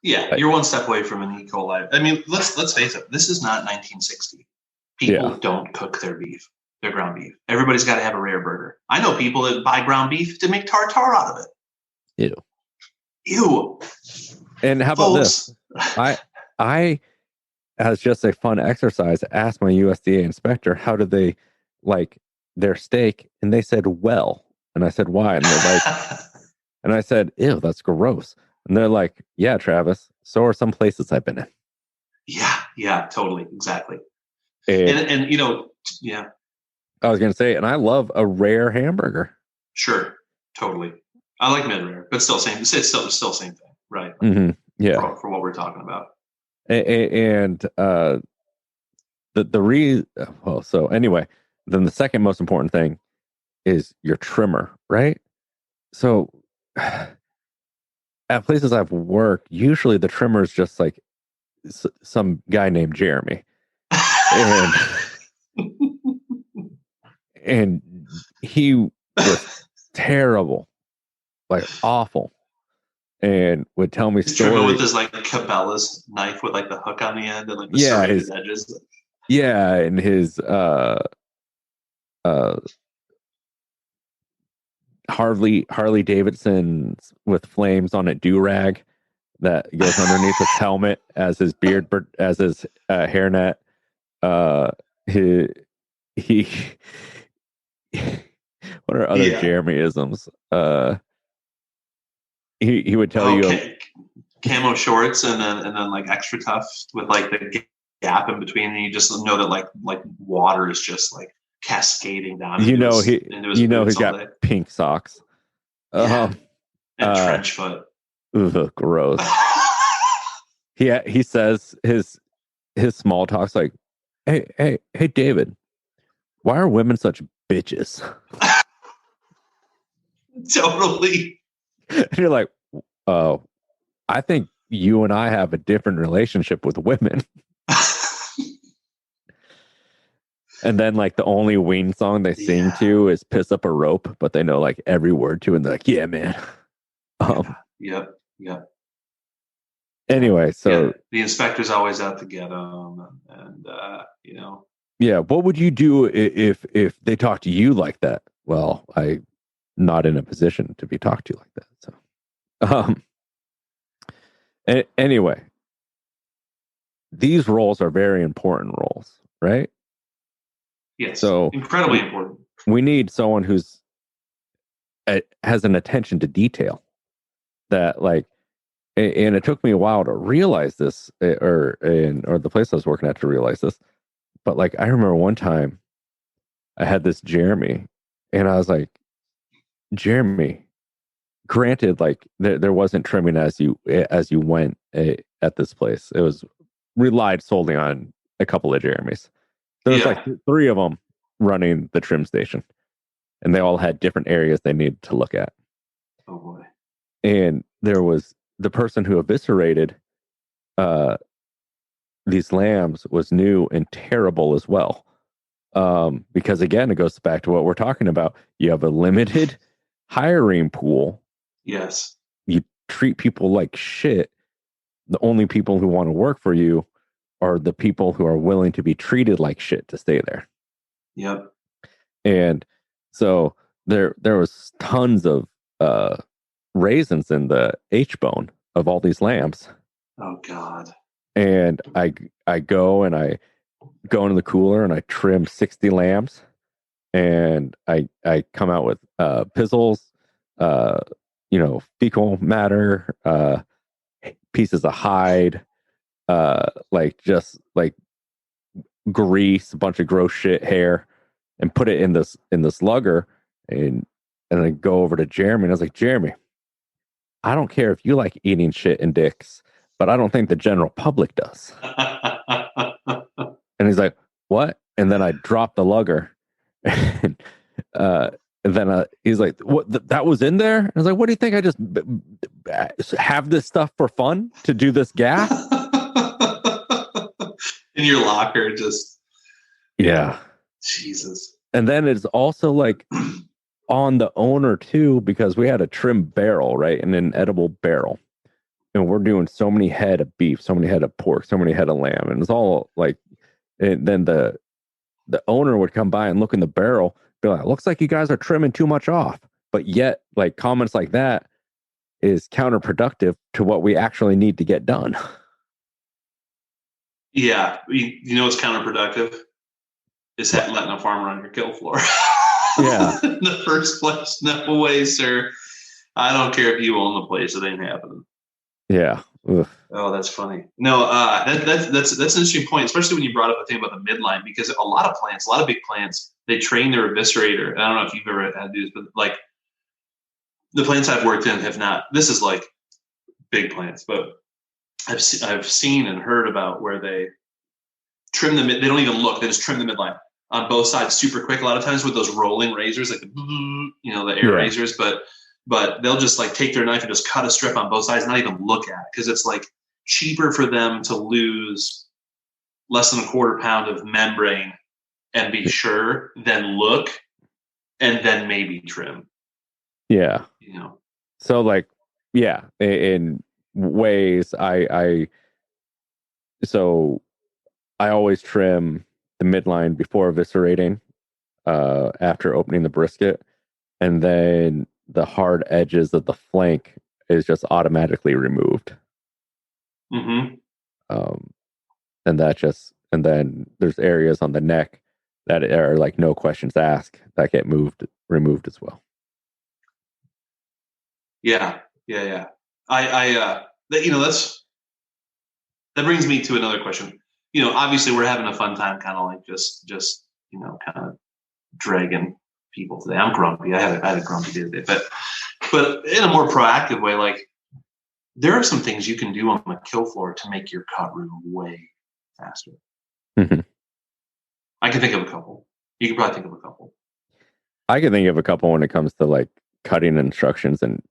Yeah, you're one step away from an E. coli. I mean, let's face it. This is not 1960. People don't cook their beef, their ground beef. Everybody's got to have a rare burger. I know people that buy ground beef to make tartare out of it. Ew. And how about this? I, as just a fun exercise, asked my USDA inspector, how did they like their steak? And they said, well. And I said, why? And they're like, and I said, ew, that's gross. And they're like, yeah, Travis, so are some places I've been in. Yeah, totally. Exactly. And yeah. I was going to say, and I love a rare hamburger. Sure. Totally. I like mid-rare, but still same. It's still same thing, right? Yeah. For what we're talking about. And so anyway, then the second most important thing is your trimmer, right? So at places I've worked, usually the trimmer is just like some guy named Jeremy. And and he was terrible, like awful, and would tell me He's trimming with stories. his like Cabela's knife with like the hook on the end and like the Yeah, serrated edges. Yeah, and his Harley Davidson with flames on a do-rag that goes underneath his helmet as his as his hairnet. He he what are other Jeremyisms? He would tell you camo shorts and then like extra tough with like the gap in between, and you just know that like water is just like cascading down into his he got pink socks. And trench foot. Ugh, gross. He says his small talk's like, hey David, why are women such bitches? Totally. And you're like, oh, I think you and I have a different relationship with women. And then like the only Ween song they sing to is Piss Up a Rope, but they know like every word to it, and they're like, yeah, man. Yep. Anyway, so the inspector's always out to get them, and you know. Yeah, what would you do if they talk to you like that? Well, I'm not in a position to be talked to like that. So, anyway, these roles are very important roles, right? Yes. So incredibly important. We need someone who's has an attention to detail. That like, and it took me a while to realize this, or the place I was working at to realize this. But like, I remember one time I had this Jeremy, and I was like, Jeremy, granted, like there wasn't trimming as you went at this place. It was relied solely on a couple of Jeremys. There was like 3 of them running the trim station, and they all had different areas they needed to look at. Oh boy. And there was the person who eviscerated these lambs was new and terrible as well. Because again, it goes back to what we're talking about. You have a limited hiring pool. Yes. You treat people like shit. The only people who want to work for you are the people who are willing to be treated like shit to stay there. Yep. And so there was tons of raisins in the H-bone of all these lambs. Oh God. And I go into the cooler and I trim 60 lambs, and I come out with pizzles, fecal matter, pieces of hide, like just like grease, a bunch of gross shit, hair, and put it in this lugger, and I go over to Jeremy, and I was like, Jeremy, I don't care if you like eating shit and dicks, but I don't think the general public does. And he's like, what? And then I dropped the lugger, and then he's like, what? That was in there? And I was like, what do you think? I just have this stuff for fun to do this gaff in your locker, just yeah. Jesus. And then it's also like on the owner too, because we had a trim barrel, right, and an edible barrel, and we're doing so many head of beef, so many head of pork, so many head of lamb, and it's all like. And then the owner would come by and look in the barrel, be like, looks like you guys are trimming too much off. But yet, like, comments like that is counterproductive to what we actually need to get done. Yeah. You know what's counterproductive? Is letting a farmer on your kill floor. Yeah. In the first place. No way, sir. I don't care if you own the place. It ain't happening. Yeah. Ugh. Oh, that's funny. No, that's an interesting point, especially when you brought up the thing about the midline, because a lot of big plants, they train their eviscerator. I don't know if you've ever had to do this, but like the plants I've worked in have not. This is like big plants, but I've seen and heard about where they trim the mid. They don't even look; they just trim the midline on both sides super quick. A lot of times with those rolling razors, like the air razors, but they'll just like take their knife and just cut a strip on both sides, not even look at it, because it's like cheaper for them to lose less than a quarter pound of membrane and be sure than look and then maybe trim. Yeah. You know. So like, yeah, in ways so I always trim the midline before eviscerating, after opening the brisket, and then the hard edges of the flank is just automatically removed. Mm-hmm. And then there's areas on the neck that are like no questions asked that get removed as well. Yeah. That brings me to another question. Obviously we're having a fun time, kind of like just kind of dragging people today. I'm grumpy. I had a grumpy day today, but in a more proactive way, like there are some things you can do on the kill floor to make your cut room way faster. Mm-hmm. I can think of a couple. You can probably think of a couple. I can think of a couple when it comes to like cutting instructions and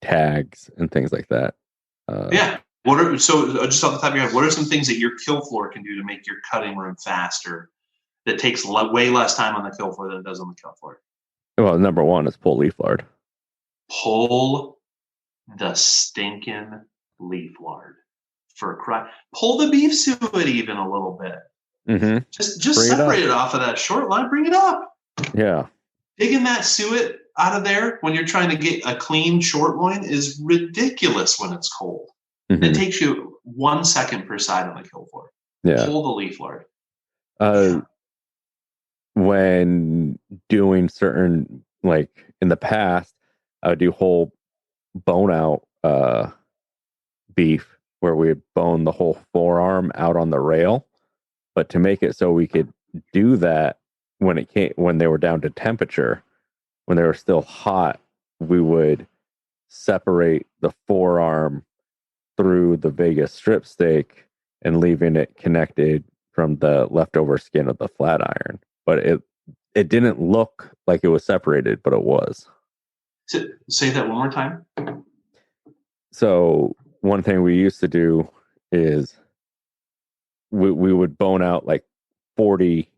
tags and things like that. Yeah. Just off the top of your head, what are some things that your kill floor can do to make your cutting room faster? That takes way less time on the kill floor than it does on the cut floor. Well, number one is pull leaf lard. Pull the stinking leaf lard for a cry. Pull the beef suet even a little bit. Mm-hmm. Just separate it off of that short line. Bring it up. Yeah. Digging that suet out of there when you're trying to get a clean short loin is ridiculous when it's cold. Mm-hmm. It takes you 1 second per side on the kill floor. Yeah. Pull the leaf lard. When doing certain, like in the past, I would do whole bone out beef where we would bone the whole forearm out on the rail. But to make it so we could do that when they were down to temperature, when they were still hot, we would separate the forearm through the Vegas strip steak and leaving it connected from the leftover skin of the flat iron. But it didn't look like it was separated, but it was. Say that one more time. So one thing we used to do is we would bone out like 40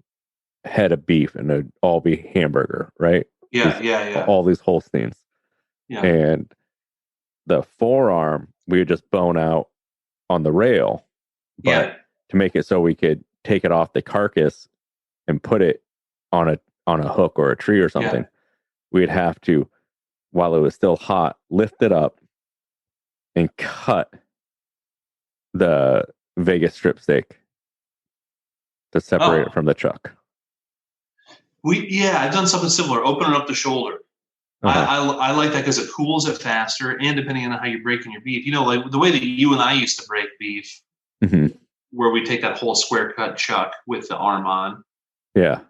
head of beef and it'd all be hamburger, right? Yeah. All these Holsteins. Yeah. And the forearm, we would just bone out on the rail. But to make it so we could take it off the carcass and put it on a hook or a tree or something, we'd have to, while it was still hot, lift it up and cut the Vegas strip steak to separate it from the chuck. I've done something similar. Opening up the shoulder. I like that because it cools it faster, and depending on how you're breaking your beef, like the way that you and I used to break beef, where we take that whole square cut chuck with the arm on. Yeah.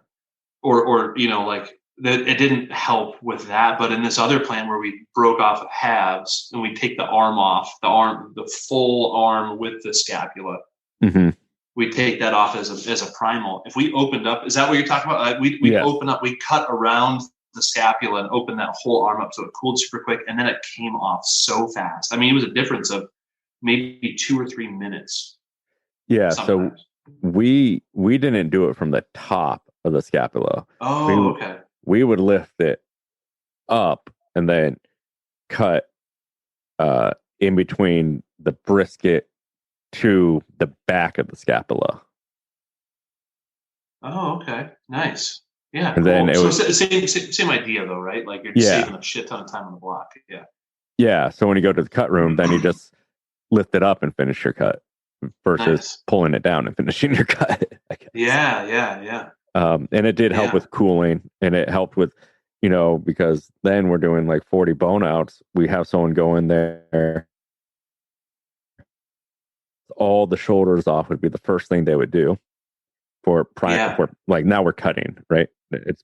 Or like that, it didn't help with that, but in this other plan where we broke off of halves and we take the arm off, the full arm with the scapula. Mm-hmm. We take that off as a primal. If we opened up, is that what you're talking about? We open up, we cut around the scapula and open that whole arm up so it cooled super quick, and then it came off so fast. I mean, it was a difference of maybe 2 or 3 minutes. Yeah, sometimes. So we didn't do it from the top of the scapula. Oh, okay. We would lift it up and then cut in between the brisket to the back of the scapula. Oh, okay. Nice. Yeah. And then it was same idea though, right? Like you're saving a shit ton of time on the block. Yeah. Yeah. So when you go to the cut room, then you just lift it up and finish your cut versus pulling it down and finishing your cut. Yeah. And it did help with cooling, and it helped with, because then we're doing like 40 bone outs. We have someone go in there. All the shoulders off would be the first thing they would do for prime. For, like now we're cutting, right?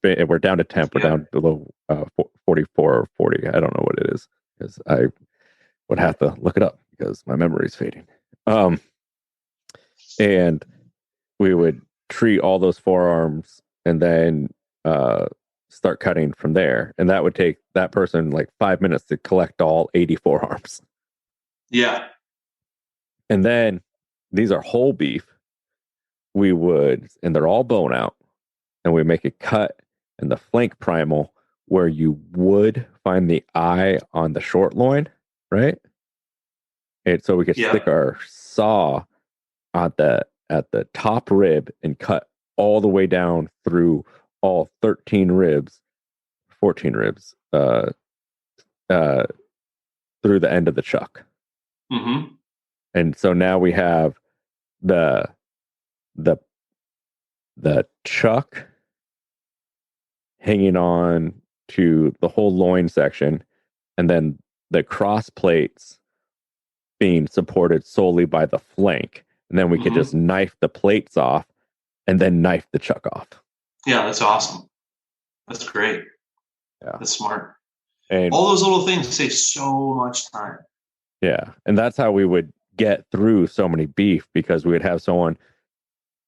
We're down to temp. We're down below 44 or 40. I don't know what it is because I would have to look it up because my memory is fading. And we would treat all those forearms and then start cutting from there. And that would take that person like 5 minutes to collect all 80 forearms. Yeah. And then these are whole beef. And they're all bone out, and we make a cut and the flank primal, where you would find the eye on the short loin, right? And so we could stick our saw at the top rib and cut all the way down through all 14 ribs, through the end of the chuck. Mm-hmm. And so now we have the chuck hanging on to the whole loin section, and then the cross plates being supported solely by the flank. And then we could just knife the plates off and then knife the chuck off. Yeah, that's awesome. That's great. Yeah. That's smart. And all those little things save so much time. Yeah. And that's how we would get through so many beef, because we would have someone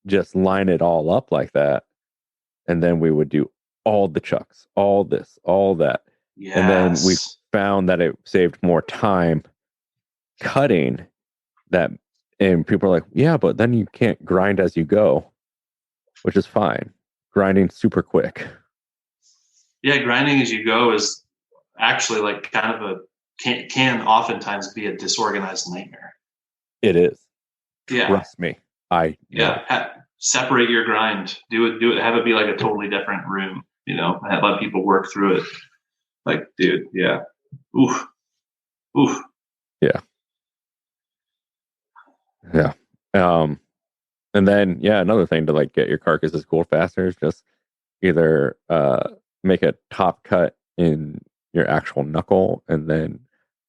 just line it all up like that. And then we would do all the chucks, all this, all that. Yes. And then we found that it saved more time cutting that. And people are like, yeah, but then you can't grind as you go, which is fine. Grinding super quick. Yeah, grinding as you go is actually like kind of can oftentimes be a disorganized nightmare. It is. Yeah. Trust me. Separate your grind. Do it. Have it be like a totally different room. Let people work through it. Like, dude, yeah. Oof. Yeah. Yeah. And then, another thing to like get your carcasses cooled faster is just either make a top cut in your actual knuckle and then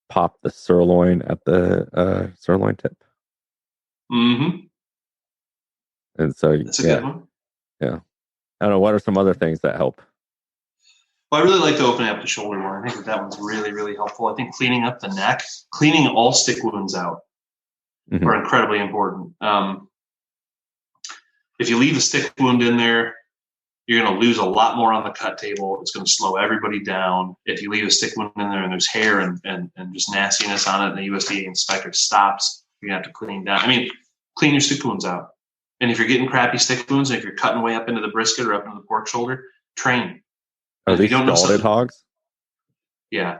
pop the sirloin at the sirloin tip. Mm-hmm. And so that's a good one. Yeah. I don't know. What are some other things that help? Well, I really like to open up the shoulder one. I think that one's really, really helpful. I think cleaning up the neck, cleaning all stick wounds out are incredibly important. If you leave a stick wound in there, you're going to lose a lot more on the cut table. It's going to slow everybody down. If you leave a stick wound in there and there's hair and just nastiness on it, and the USDA inspector stops, you're going to have to clean down. Clean your stick wounds out. And if you're getting crappy stick wounds, and if you're cutting way up into the brisket or up into the pork shoulder, train. Are these scalded hogs? Yeah.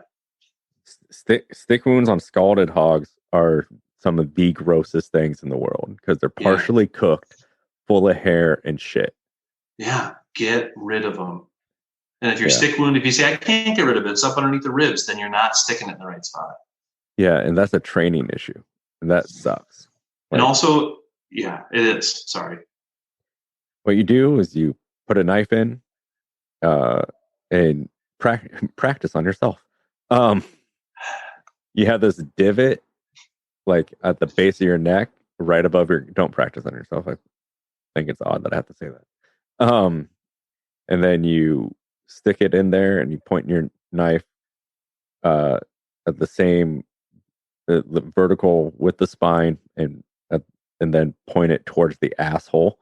Stick wounds on scalded hogs are some of the grossest things in the world, because they're partially cooked, full of hair and shit. Yeah, get rid of them. And if your stick wound, if you say, I can't get rid of it, it's up underneath the ribs, then you're not sticking it in the right spot. Yeah, and that's a training issue. And that sucks. And also, it is. Sorry. What you do is you put a knife in and practice on yourself. You have this divot like at the base of your neck, right above your. Don't practice on yourself. I think it's odd that I have to say that. And then you stick it in there, and you point your knife at the same the vertical with the spine, and then point it towards the asshole.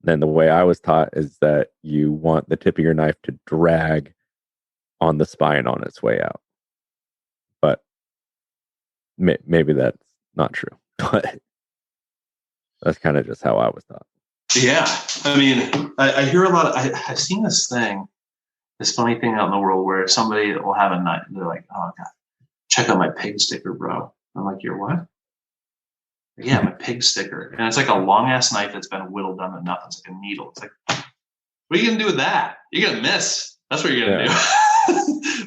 Then the way I was taught is that you want the tip of your knife to drag on the spine on its way out. But maybe that's not true. But that's kind of just how I was taught. Yeah. I hear a lot. I've seen this funny thing out in the world where somebody will have a knife. They're like, oh, God, check out my pig sticker, bro. I'm like, you're what? Yeah, my pig sticker. And it's like a long ass knife that's been whittled down to nothing. It's like a needle. It's like, what are you going to do with that? You're going to miss. That's what you're going to do.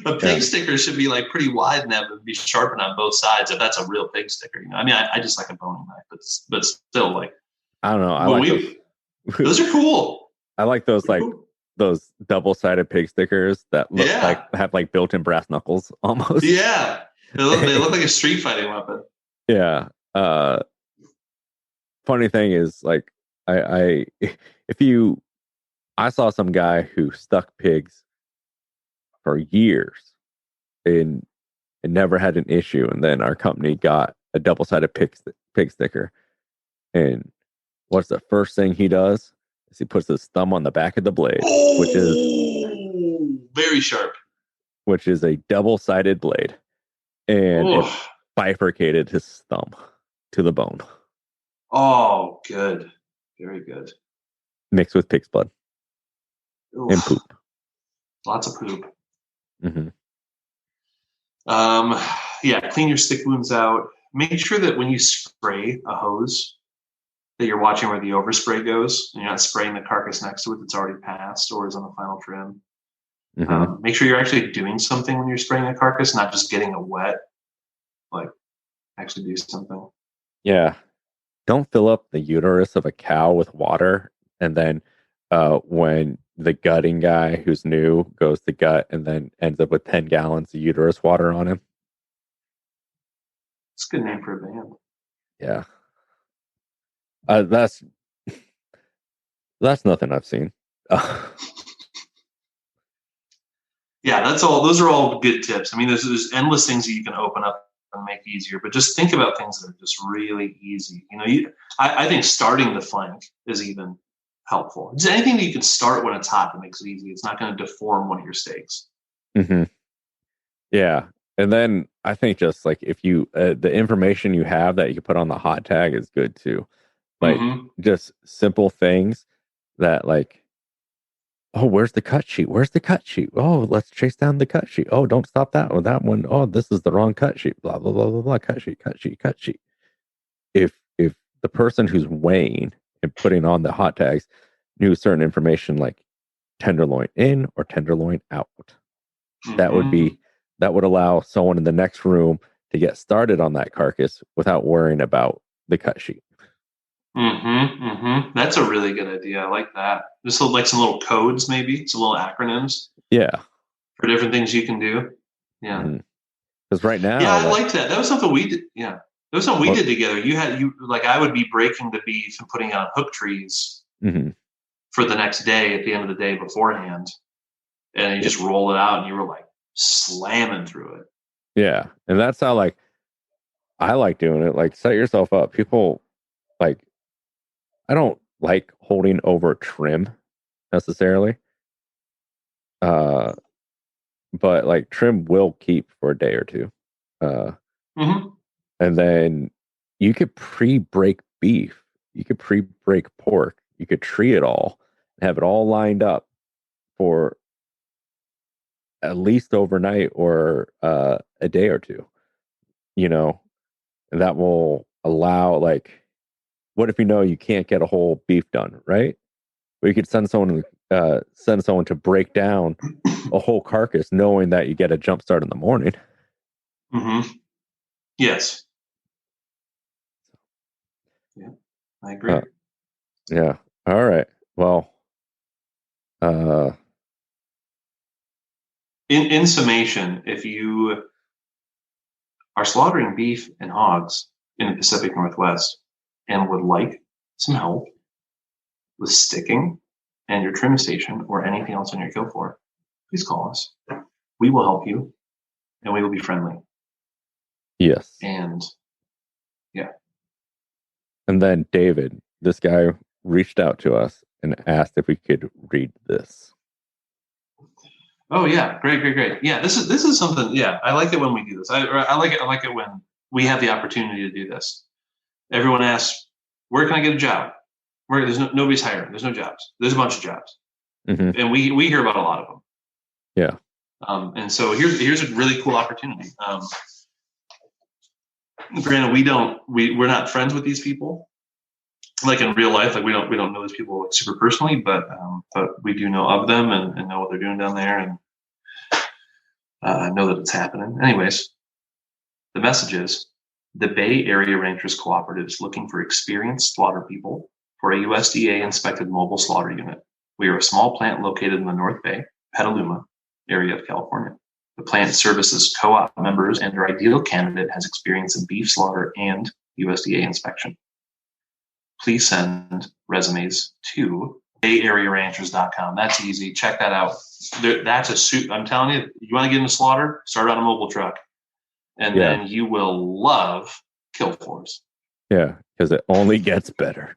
A pig sticker should be like pretty wide and have to be sharpened on both sides if that's a real pig sticker. I just like a boning knife, but still, like, I don't know. Those are cool. I like those those double-sided pig stickers that look have like built-in brass knuckles almost. Yeah, they look like a street fighting weapon. Yeah. Funny thing is, like, I saw some guy who stuck pigs for years and never had an issue, and then our company got a double-sided pig sticker, and what's the first thing he does? Is he puts his thumb on the back of the blade, which is very sharp, which is a double-sided blade, and it bifurcated his thumb to the bone. Oh, good. Very good. Mixed with pig's blood and poop. Lots of poop. Mm-hmm. Clean your stick wounds out. Make sure that when you spray a hose, that you're watching where the overspray goes, and you're not spraying the carcass next to it that's already passed or is on the final trim. Mm-hmm. Make sure you're actually doing something when you're spraying a carcass, not just getting it wet. Like, actually do something. Yeah. Don't fill up the uterus of a cow with water, and then when the gutting guy who's new goes to gut and then ends up with 10 gallons of uterus water on him. It's a good name for a band. Yeah. That's nothing I've seen. Yeah, that's all. Those are all good tips. I mean, there's endless things that you can open up and make easier, but just think about things that are just really easy. I think starting the flank is even helpful. Just anything that you can start when it's hot that makes it easy. It's not going to deform one of your steaks. Mm-hmm. Yeah. And then I think just like if you, the information you have that you can put on the hot tag is good too. Like just simple things that like, oh, where's the cut sheet? Where's the cut sheet? Oh, let's chase down the cut sheet. Oh, don't stop that one. That one. Oh, this is the wrong cut sheet. Blah, blah, blah, blah, blah. Cut sheet, cut sheet, cut sheet. If the person who's weighing and putting on the hot tags knew certain information like tenderloin in or tenderloin out, that would allow someone in the next room to get started on that carcass without worrying about the cut sheet. That's a really good idea. I like that. Just like some little codes, maybe some little acronyms. Yeah. For different things you can do. Yeah. Because right now. Yeah, I liked that. That was something we did. Yeah. That was something we did together. I would be breaking the beef and putting it on hook trees for the next day at the end of the day beforehand. And you just roll it out and you were like slamming through it. Yeah. And that's how like I like doing it. Like set yourself up. People like I don't like holding over trim necessarily. But like trim will keep for a day or two. And then you could pre-break beef. You could pre-break pork. You could tree it all and have it all lined up for at least overnight or a day or two. And that will allow like, what if you can't get a whole beef done, right? But you could send someone to break down a whole carcass, knowing that you get a jump start in the morning. Yes. Yeah, I agree. Yeah. All right. Well, in summation, if you are slaughtering beef and hogs in the Pacific Northwest and would like some help with sticking and your trim station or anything else on your kill floor, please call us. We will help you and we will be friendly. Yes. And yeah. And then David, this guy reached out to us and asked if we could read this. Oh yeah, great. Yeah, this is something. Yeah, I like it when we do this. I like it when we have the opportunity to do this. Everyone asks, "Where can I get a job?" Where there's nobody's hiring. There's no jobs. There's a bunch of jobs, and we hear about a lot of them. Yeah. And so here's a really cool opportunity. Granted, we're not friends with these people, like in real life. Like we don't know these people super personally, but we do know of them and know what they're doing down there, and know that it's happening. Anyways, the message is the Bay Area Ranchers Cooperative is looking for experienced slaughter people for a USDA inspected mobile slaughter unit. We are a small plant located in the North Bay, Petaluma area of California. The plant services co-op members, and their ideal candidate has experience in beef slaughter and USDA inspection. Please send resumes to bayarearanchers.com. That's easy. Check that out. That's a suit. I'm telling you, you want to get into slaughter, start on a mobile truck, and then you will love kill floors. Yeah, because it only gets better.